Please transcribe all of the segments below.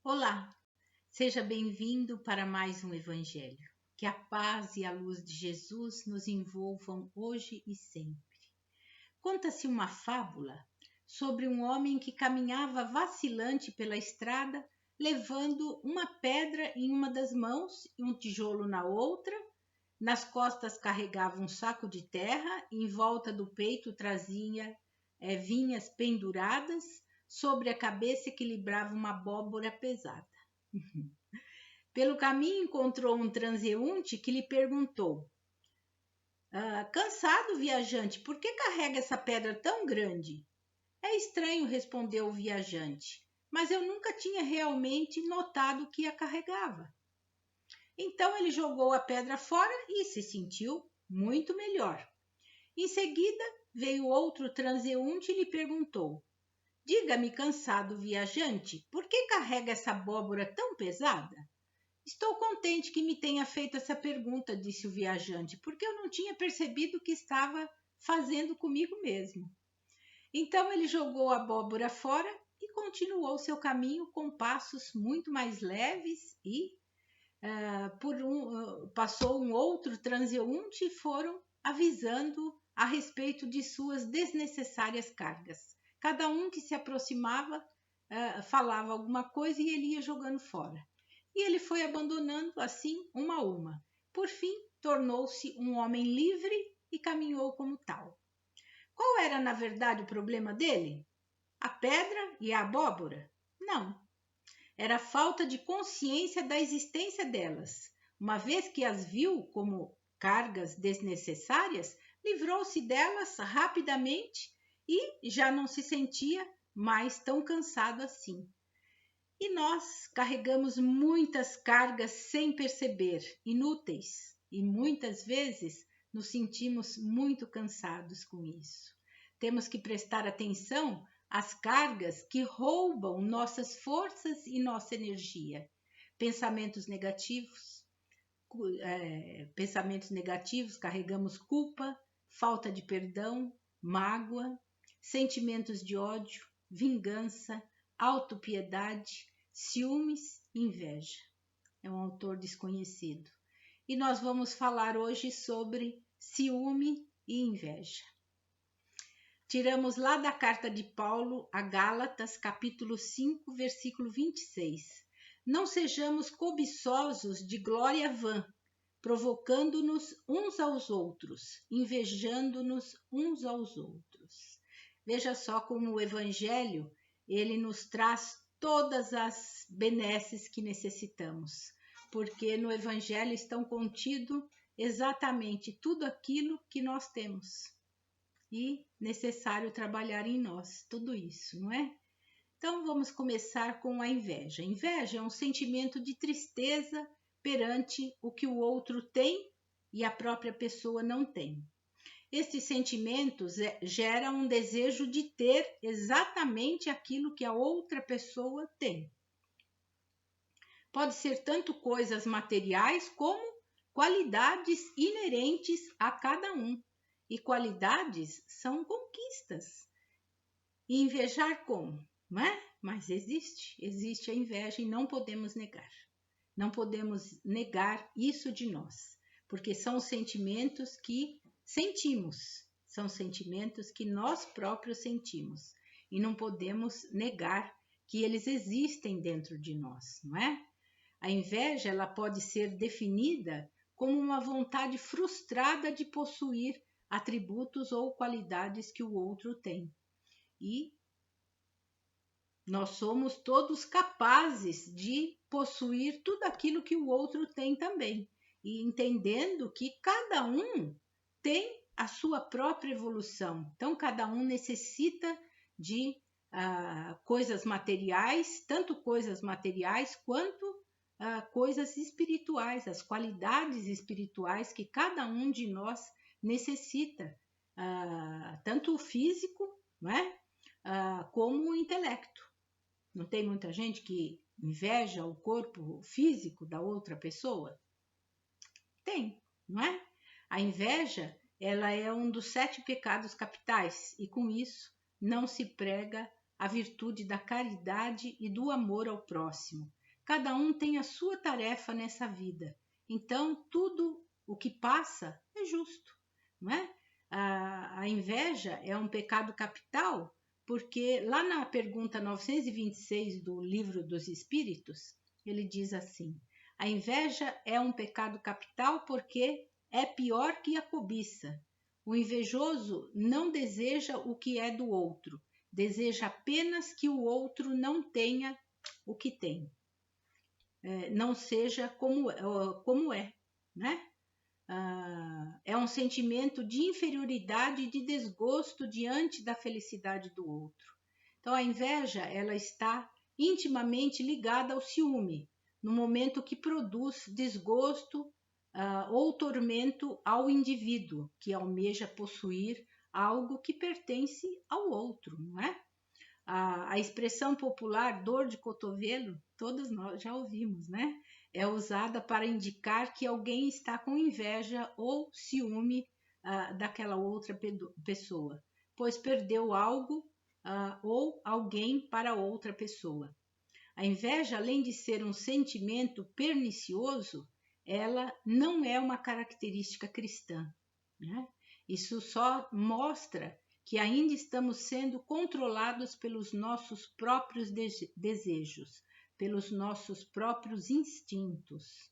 Olá, seja bem-vindo para mais um Evangelho. Que a paz e a luz de Jesus nos envolvam hoje e sempre. Conta-se uma fábula sobre um homem que caminhava vacilante pela estrada, levando uma pedra em uma das mãos e um tijolo na outra. Nas costas carregava um saco de terra, em volta do peito trazia vinhas penduradas, sobre a cabeça equilibrava uma abóbora pesada. Pelo caminho encontrou um transeunte que lhe perguntou: cansado, viajante, por que carrega essa pedra tão grande? É estranho, respondeu o viajante, mas eu nunca tinha realmente notado que a carregava. Então ele jogou a pedra fora e se sentiu muito melhor. Em seguida veio outro transeunte e lhe perguntou: diga-me, cansado viajante, por que carrega essa abóbora tão pesada? Estou contente que me tenha feito essa pergunta, disse o viajante, porque eu não tinha percebido o que estava fazendo comigo mesmo. Então ele jogou a abóbora fora e continuou seu caminho com passos muito mais leves e passou um outro transeunte e foram avisando a respeito de suas desnecessárias cargas. Cada um que se aproximava falava alguma coisa e ele ia jogando fora. E ele foi abandonando assim uma a uma. Por fim, tornou-se um homem livre e caminhou como tal. Qual era, na verdade, o problema dele? A pedra e a abóbora? Não. Era a falta de consciência da existência delas. Uma vez que as viu como cargas desnecessárias, livrou-se delas rapidamente e já não se sentia mais tão cansado assim. E nós carregamos muitas cargas sem perceber, inúteis, e muitas vezes nos sentimos muito cansados com isso. Temos que prestar atenção às cargas que roubam nossas forças e nossa energia. Pensamentos negativos, carregamos culpa, falta de perdão, mágoa, sentimentos de ódio, vingança, autopiedade, ciúmes e inveja. É um autor desconhecido. E nós vamos falar hoje sobre ciúme e inveja. Tiramos lá da carta de Paulo a Gálatas, capítulo 5, versículo 26. Não sejamos cobiçosos de glória vã, provocando-nos uns aos outros, invejando-nos uns aos outros. Veja só como o Evangelho, ele nos traz todas as benesses que necessitamos, porque no Evangelho estão contido exatamente tudo aquilo que nós temos e necessário trabalhar em nós, tudo isso, não é? Então vamos começar com a inveja. A inveja é um sentimento de tristeza perante o que o outro tem e a própria pessoa não tem. Estes sentimentos geram um desejo de ter exatamente aquilo que a outra pessoa tem. Pode ser tanto coisas materiais como qualidades inerentes a cada um. E qualidades são conquistas. E invejar como? Não é? Mas existe a inveja e não podemos negar. Não podemos negar isso de nós, porque são sentimentos que sentimos, são sentimentos que nós próprios sentimos e não podemos negar que eles existem dentro de nós, não é? A inveja, ela pode ser definida como uma vontade frustrada de possuir atributos ou qualidades que o outro tem. E nós somos todos capazes de possuir tudo aquilo que o outro tem também, e entendendo que cada um tem a sua própria evolução. Então, cada um necessita de coisas materiais, tanto coisas materiais quanto coisas espirituais, as qualidades espirituais que cada um de nós necessita, tanto o físico, não é? Como o intelecto. Não tem muita gente que inveja o corpo físico da outra pessoa? Tem, não é? A inveja, ela é um dos 7 pecados capitais e com isso não se prega a virtude da caridade e do amor ao próximo. cada um tem a sua tarefa nessa vida. Então, tudo o que passa é justo, não é? A inveja é um pecado capital, porque lá na pergunta 926 do Livro dos Espíritos, ele diz assim: a inveja é um pecado capital porque é pior que a cobiça. O invejoso não deseja o que é do outro, deseja apenas que o outro não tenha o que tem, não seja como é, né? É um sentimento de inferioridade e de desgosto diante da felicidade do outro. Então, a inveja, ela está intimamente ligada ao ciúme, no momento que produz desgosto ou tormento ao indivíduo que almeja possuir algo que pertence ao outro, não é? A expressão popular dor de cotovelo, todos nós já ouvimos, né? É usada para indicar que alguém está com inveja ou ciúme daquela outra pessoa, pois perdeu algo ou alguém para outra pessoa. A inveja, além de ser um sentimento pernicioso, ela não é uma característica cristã, né? Isso só mostra que ainda estamos sendo controlados pelos nossos próprios desejos, pelos nossos próprios instintos.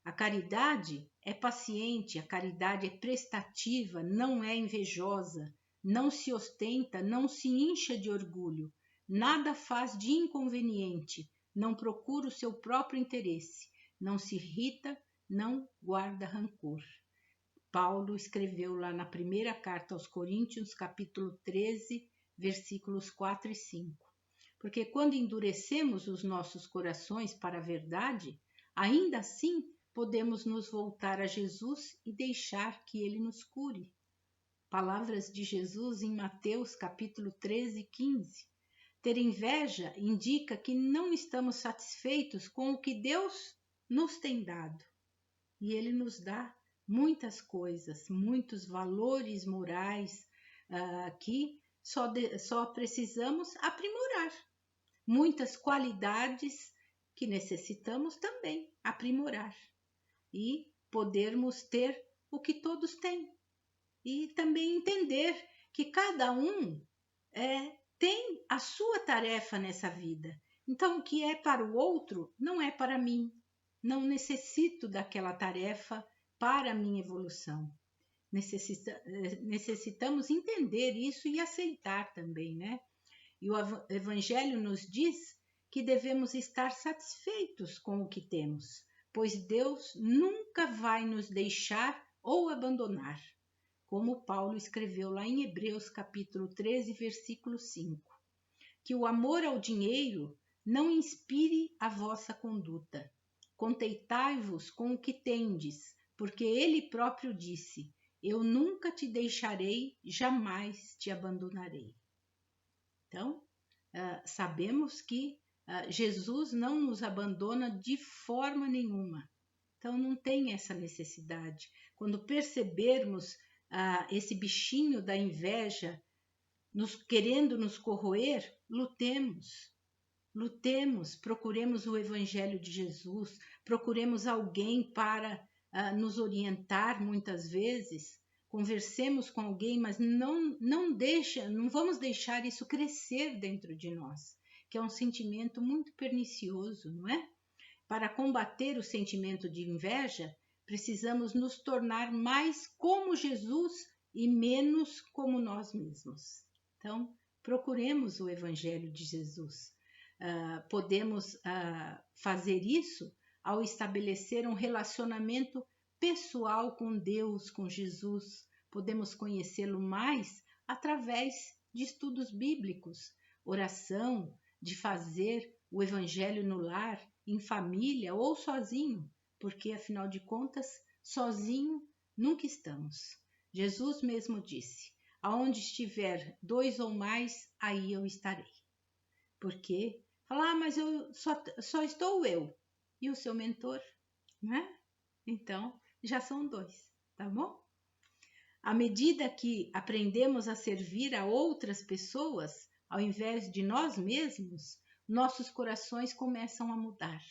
A caridade é paciente, a caridade é prestativa, não é invejosa, não se ostenta, não se incha de orgulho, nada faz de inconveniente, não procura o seu próprio interesse, não se irrita, não guarda rancor. Paulo escreveu lá na primeira carta aos Coríntios, capítulo 13, versículos 4 e 5. Porque quando endurecemos os nossos corações para a verdade, ainda assim podemos nos voltar a Jesus e deixar que ele nos cure. Palavras de Jesus em Mateus, capítulo 13, 15. Ter inveja indica que não estamos satisfeitos com o que Deus nos tem dado. E ele nos dá muitas coisas, muitos valores morais que só precisamos aprimorar. Muitas qualidades que necessitamos também aprimorar. E podermos ter o que todos têm. E também entender que cada um tem a sua tarefa nessa vida. Então, o que é para o outro não é para mim. Não necessito daquela tarefa para a minha evolução. Necessitamos entender isso e aceitar também, né? E o Evangelho nos diz que devemos estar satisfeitos com o que temos, pois Deus nunca vai nos deixar ou abandonar, como Paulo escreveu lá em Hebreus capítulo 13, versículo 5. Que o amor ao dinheiro não inspire a vossa conduta. Contentai-vos com o que tendes, porque ele próprio disse: eu nunca te deixarei, jamais te abandonarei. Então, sabemos que Jesus não nos abandona de forma nenhuma. Então, não tem essa necessidade. Quando percebermos esse bichinho da inveja querendo nos corroer, lutemos, procuremos o Evangelho de Jesus, procuremos alguém para nos orientar muitas vezes, conversemos com alguém, mas não vamos deixar isso crescer dentro de nós, que é um sentimento muito pernicioso, não é? Para combater o sentimento de inveja, precisamos nos tornar mais como Jesus e menos como nós mesmos. Então, procuremos o Evangelho de Jesus. Podemos fazer isso ao estabelecer um relacionamento pessoal com Deus, com Jesus. Podemos conhecê-lo mais através de estudos bíblicos, oração, de fazer o Evangelho no lar, em família ou sozinho, porque afinal de contas, sozinho nunca estamos. Jesus mesmo disse: aonde estiver 2 ou mais, aí eu estarei. Porque mas eu só estou eu e o seu mentor, né? Então, já são 2, tá bom? À medida que aprendemos a servir a outras pessoas, ao invés de nós mesmos, nossos corações começam a mudar,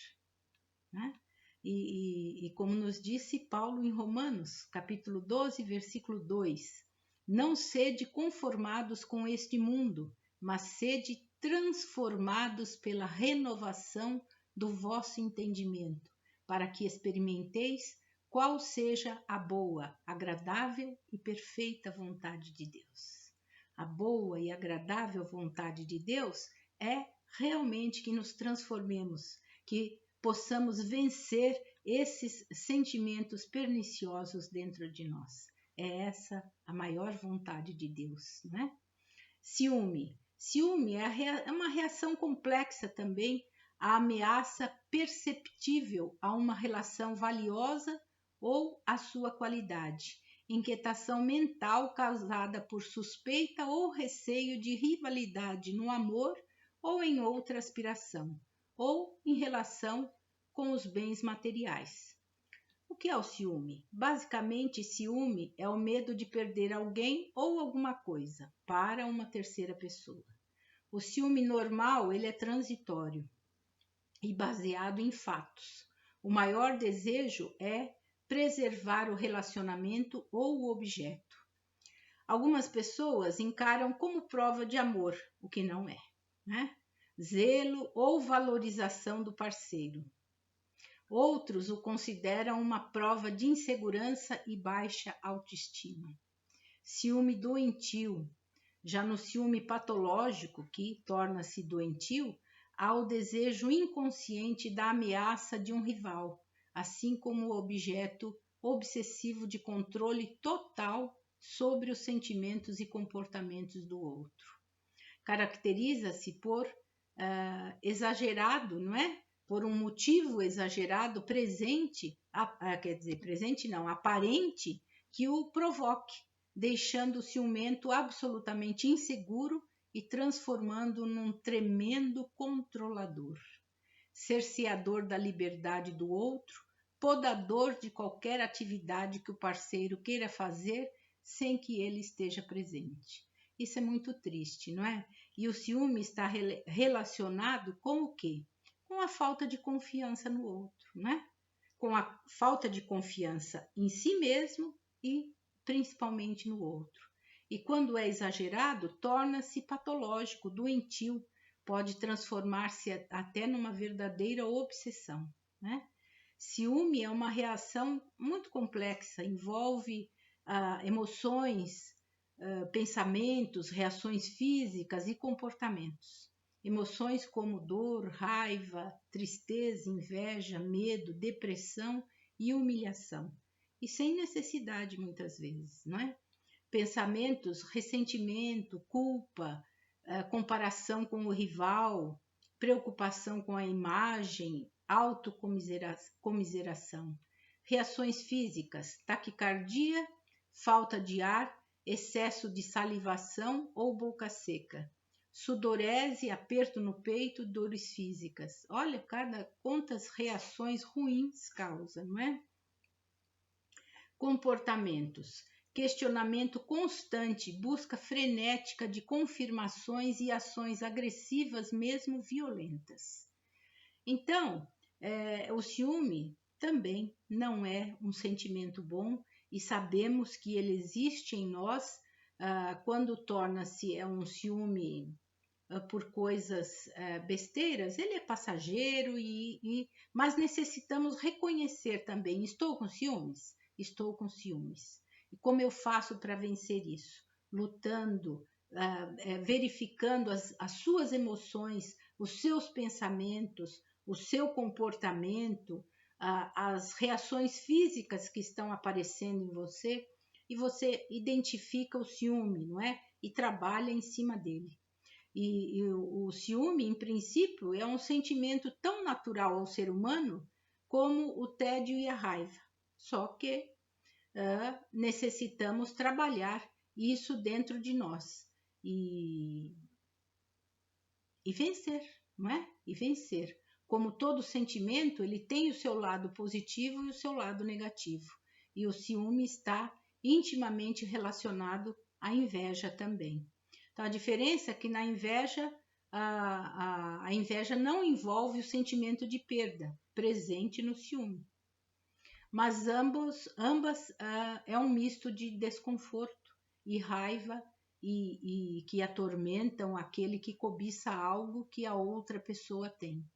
né? E como nos disse Paulo em Romanos, capítulo 12, versículo 2, não sede conformados com este mundo, mas sede transformados pela renovação do vosso entendimento, para que experimenteis qual seja a boa, agradável e perfeita vontade de Deus. A boa e agradável vontade de Deus é realmente que nos transformemos, que possamos vencer esses sentimentos perniciosos dentro de nós. É essa a maior vontade de Deus, né? Ciúme. Ciúme é uma reação complexa também à ameaça perceptível a uma relação valiosa ou à sua qualidade. Inquietação mental causada por suspeita ou receio de rivalidade no amor ou em outra aspiração, ou em relação com os bens materiais. O que é o ciúme? Basicamente, ciúme é o medo de perder alguém ou alguma coisa para uma terceira pessoa. O ciúme normal, ele é transitório e baseado em fatos. O maior desejo é preservar o relacionamento ou o objeto. Algumas pessoas encaram como prova de amor, o que não é, né? Zelo ou valorização do parceiro. Outros o consideram uma prova de insegurança e baixa autoestima. Ciúme doentio. Já no ciúme patológico, que torna-se doentio, há o desejo inconsciente da ameaça de um rival, assim como o objeto obsessivo de controle total sobre os sentimentos e comportamentos do outro. Caracteriza-se por exagerado, não é? Por um motivo exagerado aparente que o provoque, deixando o ciumento absolutamente inseguro e transformando num tremendo controlador, cerceador da liberdade do outro, podador de qualquer atividade que o parceiro queira fazer sem que ele esteja presente. Isso é muito triste, não é? E o ciúme está relacionado com o quê? Com a falta de confiança no outro, né? Com a falta de confiança em si mesmo e principalmente no outro. E quando é exagerado, torna-se patológico, doentio, pode transformar-se até numa verdadeira obsessão, né? Ciúme é uma reação muito complexa, envolve emoções, pensamentos, reações físicas e comportamentos. Emoções como dor, raiva, tristeza, inveja, medo, depressão e humilhação. E sem necessidade, muitas vezes, não é? Pensamentos, ressentimento, culpa, comparação com o rival, preocupação com a imagem, autocomiseração. Reações físicas, taquicardia, falta de ar, excesso de salivação ou boca seca. Sudorese, aperto no peito, dores físicas. Olha, quantas reações ruins causa, não é? Comportamentos. Questionamento constante, busca frenética de confirmações e ações agressivas, mesmo violentas. Então, o ciúme também não é um sentimento bom e sabemos que ele existe em nós quando torna-se um ciúme por coisas besteiras, ele é passageiro, mas necessitamos reconhecer também, estou com ciúmes? Estou com ciúmes. E como eu faço para vencer isso? Lutando, verificando as suas emoções, os seus pensamentos, o seu comportamento, as reações físicas que estão aparecendo em você, e você identifica o ciúme, não é? E trabalha em cima dele. E o ciúme, em princípio, é um sentimento tão natural ao ser humano como o tédio e a raiva. Só que necessitamos trabalhar isso dentro de nós e vencer, não é? E vencer. Como todo sentimento, ele tem o seu lado positivo e o seu lado negativo. E o ciúme está intimamente relacionado à inveja também. Então, a diferença é que na inveja a inveja não envolve o sentimento de perda presente no ciúme, mas ambas é um misto de desconforto e raiva e que atormentam aquele que cobiça algo que a outra pessoa tem.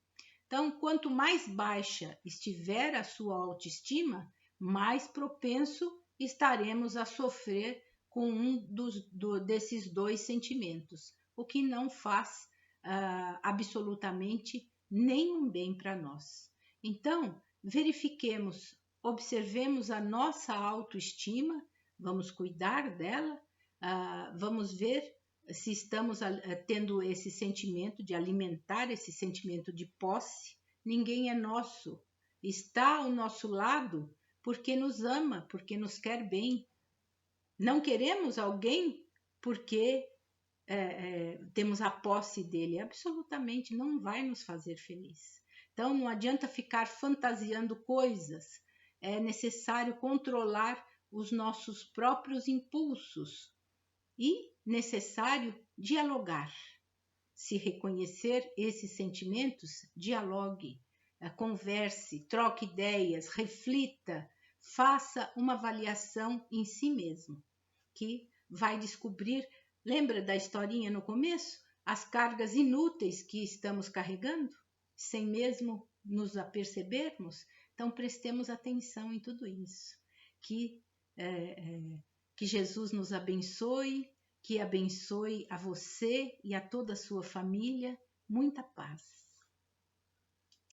Então, quanto mais baixa estiver a sua autoestima, mais propenso estaremos a sofrer com desses dois sentimentos, o que não faz absolutamente nenhum bem para nós. Então, verifiquemos, observemos a nossa autoestima, vamos cuidar dela, vamos ver se estamos tendo esse sentimento de alimentar esse sentimento de posse. Ninguém é nosso, está ao nosso lado porque nos ama, porque nos quer bem. Não queremos alguém porque temos a posse dele, absolutamente não vai nos fazer feliz. Então não adianta ficar fantasiando coisas, é necessário controlar os nossos próprios impulsos e necessário dialogar. Se reconhecer esses sentimentos, dialogue, converse, troque ideias, reflita, faça uma avaliação em si mesmo, que vai descobrir. Lembra da historinha no começo? As cargas inúteis que estamos carregando, sem mesmo nos apercebermos? Então, prestemos atenção em tudo isso. Que Jesus nos abençoe, que abençoe a você e a toda a sua família. Muita paz.